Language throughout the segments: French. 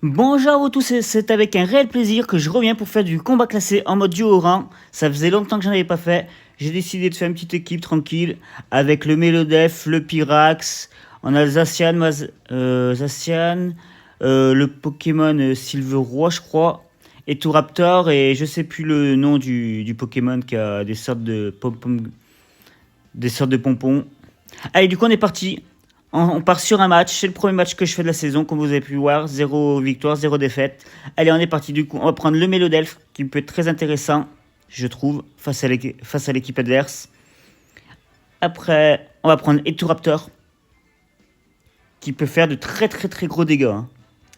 Bonjour à vous tous, c'est avec un réel plaisir que je reviens pour faire du combat classé en mode duo au rang. Ça faisait longtemps que j'en avais pas fait. J'ai décidé de faire une petite équipe tranquille avec le Mélodef, le Pyrax, on a le Zacian, le Pokémon Silver Roi je crois, et tout Raptor et je sais plus le nom du Pokémon qui a des sortes de pompons. Allez, du coup on est parti. On part sur un match, c'est le premier match que je fais de la saison, comme vous avez pu voir, 0 victoire, 0 défaite. Allez, on est parti, du coup, on va prendre le Mélodelph, qui peut être très intéressant, je trouve, face à l'équipe adverse. Après, on va prendre Eturaptor, qui peut faire de très gros dégâts. Hein.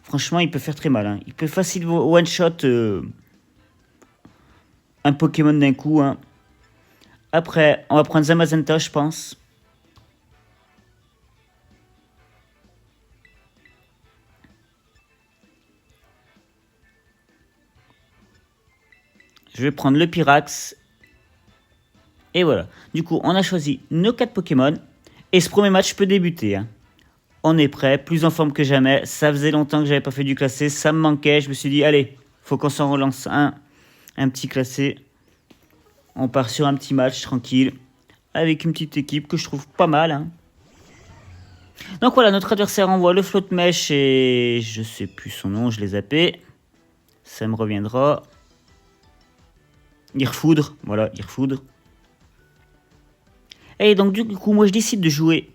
Franchement, il peut faire très mal. Hein. Il peut facilement one-shot un Pokémon d'un coup. Hein. Après, on va prendre Zamazenta, je pense. Je vais prendre le Pyrax. Et voilà. Du coup, on a choisi nos 4 Pokémon. Et ce premier match peut débuter. Hein. On est prêt, plus en forme que jamais. Ça faisait longtemps que j'avais pas fait du classé. Ça me manquait. Je me suis dit, allez, faut qu'on s'en relance un petit classé. On part sur un petit match tranquille. Avec une petite équipe que je trouve pas mal. Hein. Donc voilà, notre adversaire envoie le Flotte-Mèche et je sais plus son nom, je l'ai zappé. Ça me reviendra. Irfoudre, voilà, Irfoudre. Et donc du coup, moi je décide de jouer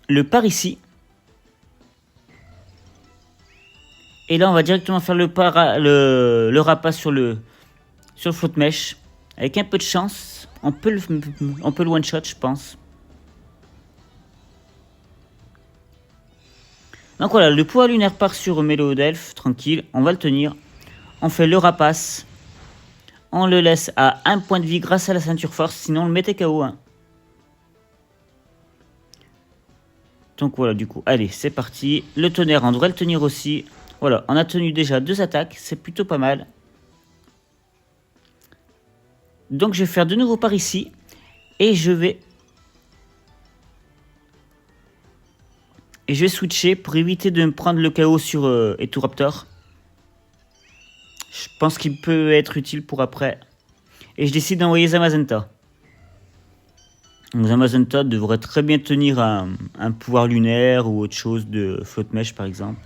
le Parisis. Et là, on va directement faire le rapace sur le Flotte-Mèche. Avec un peu de chance, on peut le one-shot, je pense. Donc voilà, le poids lunaire part sur Mélodef, tranquille, on va le tenir. On fait le rapace. On le laisse à 1 point de vie grâce à la ceinture force, sinon on le mettait KO. Hein. Donc voilà, du coup, allez, c'est parti. Le tonnerre, on devrait le tenir aussi. Voilà, on a tenu déjà 2 attaques, c'est plutôt pas mal. Donc je vais faire de nouveau par ici. Et je vais switcher pour éviter de me prendre le KO sur Eturaptor. Je pense qu'il peut être utile pour après. Et je décide d'envoyer Zamazenta. Zamazenta devrait très bien tenir un pouvoir lunaire ou autre chose de Flotte-Mèche par exemple.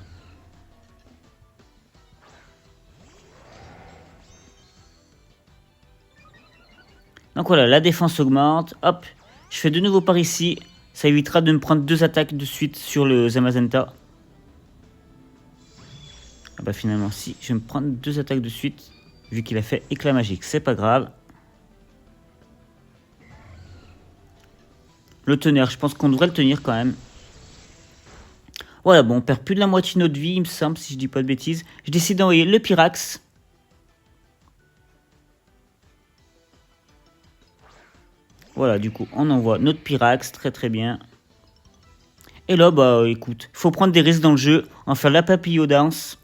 Donc voilà, la défense augmente. Hop, je fais de nouveau par ici. Ça évitera de me prendre 2 attaques de suite sur le Zamazenta. Ah bah finalement, si, je vais me prendre 2 attaques de suite. Vu qu'il a fait éclat magique, c'est pas grave. Le tonnerre, je pense qu'on devrait le tenir quand même. Voilà, bon, on perd plus de la moitié de notre vie, il me semble, si je dis pas de bêtises. Je décide d'envoyer le Pyrax. Voilà, du coup, on envoie notre Pyrax, très bien. Et là, bah écoute, faut prendre des risques dans le jeu, on va faire la papillodance.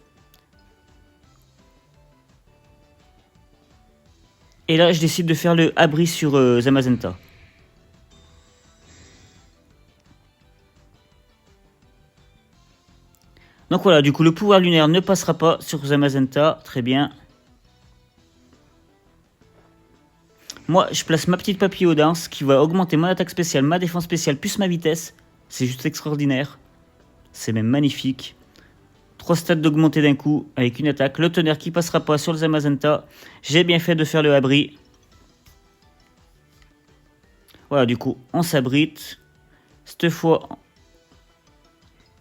Et là, je décide de faire le abri sur Zamazenta. Donc voilà, du coup, le pouvoir lunaire ne passera pas sur Zamazenta, très bien. Moi, je place ma petite papillodance qui va augmenter mon attaque spéciale, ma défense spéciale, plus ma vitesse. C'est juste extraordinaire. C'est même magnifique. 3 stats d'augmenter d'un coup avec une attaque. Le tonnerre qui passera pas sur le Zamazenta. J'ai bien fait de faire le abri. Voilà, du coup, on s'abrite. Cette fois,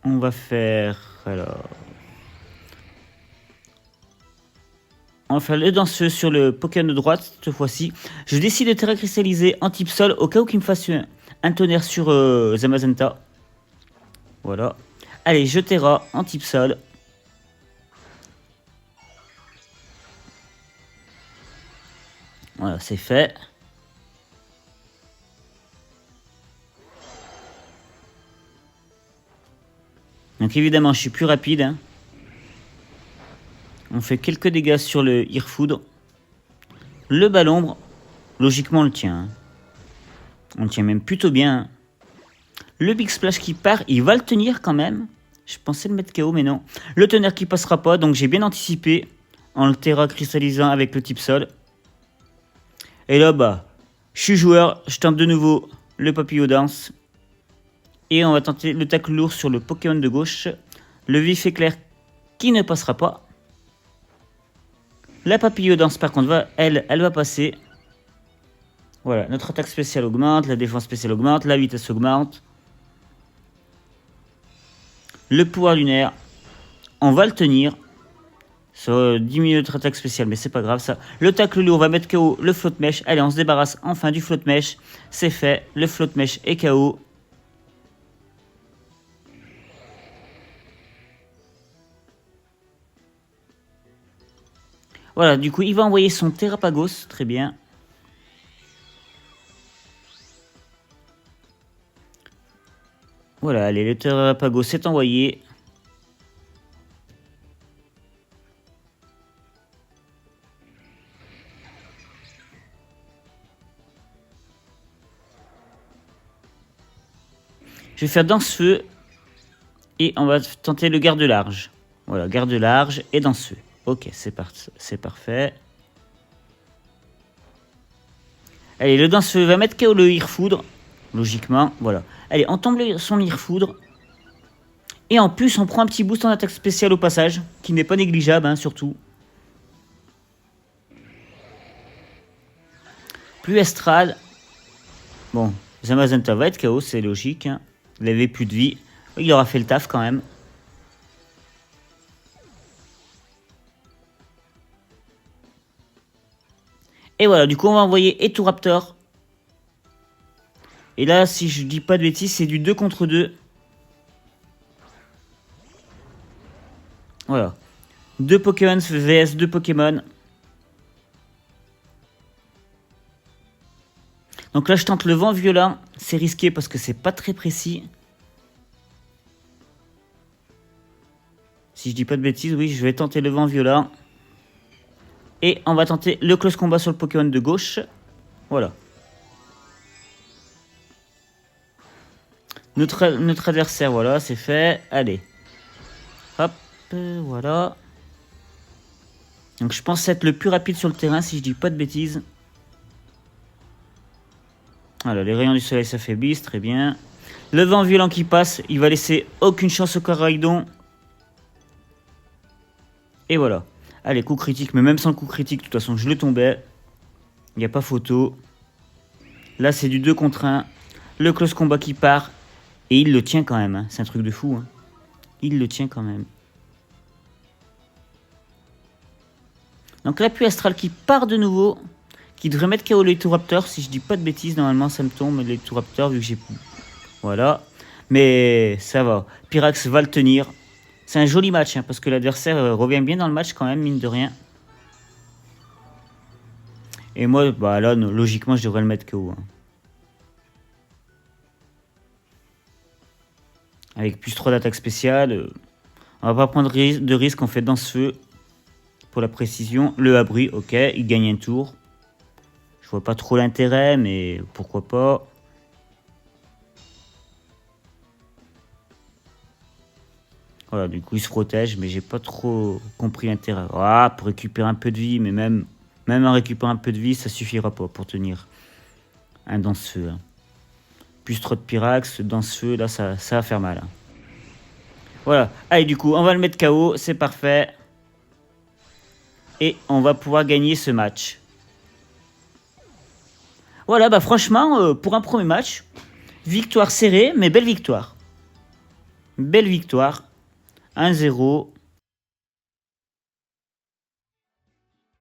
on va faire... Alors... On va faire le danseux sur le Pokémon de droite, cette fois-ci. Je décide de terra cristalliser en type sol, au cas où qu'il me fasse un tonnerre sur Zamazenta. Voilà. Allez, je terra en type sol. Voilà, c'est fait. Donc évidemment, je suis plus rapide. Hein. On fait quelques dégâts sur le Irfoudre. Le Ballombre, logiquement, on le tient. Hein. On le tient même plutôt bien. Hein. Le Big Splash qui part, il va le tenir quand même. Je pensais le mettre KO, mais non. Le tonnerre qui passera pas, donc j'ai bien anticipé en le terra cristallisant avec le type sol. Et là, bah, je suis joueur, je tente de nouveau le papillon danse. Et on va tenter le tacle lourd sur le Pokémon de gauche. Le vif éclair qui ne passera pas. La papillon danse, par contre, elle va passer. Voilà, notre attaque spéciale augmente, la défense spéciale augmente, la vitesse augmente. Le pouvoir lunaire, on va le tenir. Ça diminue notre attaque spéciale, mais c'est pas grave ça. Le tacle lourd va mettre KO le flotte mèche. Allez, on se débarrasse enfin du flotte mèche. C'est fait, le flotte mèche est KO. Voilà, du coup, il va envoyer son Terrapagos, très bien. Voilà, allez, le Terrapagos est envoyé. Je vais faire danse-feu. Et on va tenter le garde large. Voilà, garde large et danse-feu. Ok, c'est parfait. Allez, le danse-feu va mettre KO le Irfoudre. Logiquement, voilà. Allez, on tombe son Irfoudre. Et en plus, on prend un petit boost en attaque spéciale au passage, qui n'est pas négligeable, hein, surtout. Plus Estral. Bon, Zamazenta va être KO, c'est logique. Hein. Il avait plus de vie. Il aura fait le taf quand même. Et voilà, du coup, on va envoyer Eturaptor. Et là, si je dis pas de bêtises, c'est du 2 contre 2. Voilà. 2 Pokémon vs 2 Pokémon. Donc là, je tente le vent violent. C'est risqué parce que c'est pas très précis. Si je dis pas de bêtises, oui, je vais tenter le vent violent. Et on va tenter le close combat sur le Pokémon de gauche. Voilà. Notre adversaire, voilà, c'est fait. Allez. Hop, voilà. Donc je pense être le plus rapide sur le terrain, si je dis pas de bêtises. Voilà, les rayons du soleil s'affaiblissent, très bien. Le vent violent qui passe, il va laisser aucune chance au Coraidon. Et voilà. Allez, coup critique, mais même sans coup critique, de toute façon, je le tombais. Il n'y a pas photo. Là, c'est du 2 contre 1. Le close combat qui part. Et il le tient quand même. Hein. C'est un truc de fou. Hein. Il le tient quand même. Donc, la pluie astrale qui part de nouveau. Qui devrait mettre KO l'Eturaptor. Si je dis pas de bêtises, normalement, ça me tombe l'Eturaptor vu que j'ai... Voilà. Mais ça va. Pyrax va le tenir. C'est un joli match, hein, parce que l'adversaire revient bien dans le match quand même, mine de rien. Et moi, bah là, logiquement, je devrais le mettre KO. Hein. Avec plus 3 d'attaque spéciale. On va pas prendre de risque, on fait danse-feu. Pour la précision. Le abri, ok, il gagne un tour. Je vois pas trop l'intérêt, mais pourquoi pas. Voilà, du coup, il se protège, mais j'ai pas trop compris l'intérêt. Ah, pour récupérer un peu de vie, mais même en récupérant un peu de vie, ça suffira pas pour tenir un danse-feu. Hein. Plus trop de Pyrax, danse-feu, là, ça va faire mal. Hein. Voilà. Allez, du coup, on va le mettre KO, c'est parfait. Et on va pouvoir gagner ce match. Voilà, bah franchement, pour un premier match, victoire serrée, mais belle victoire. Belle victoire. 1-0.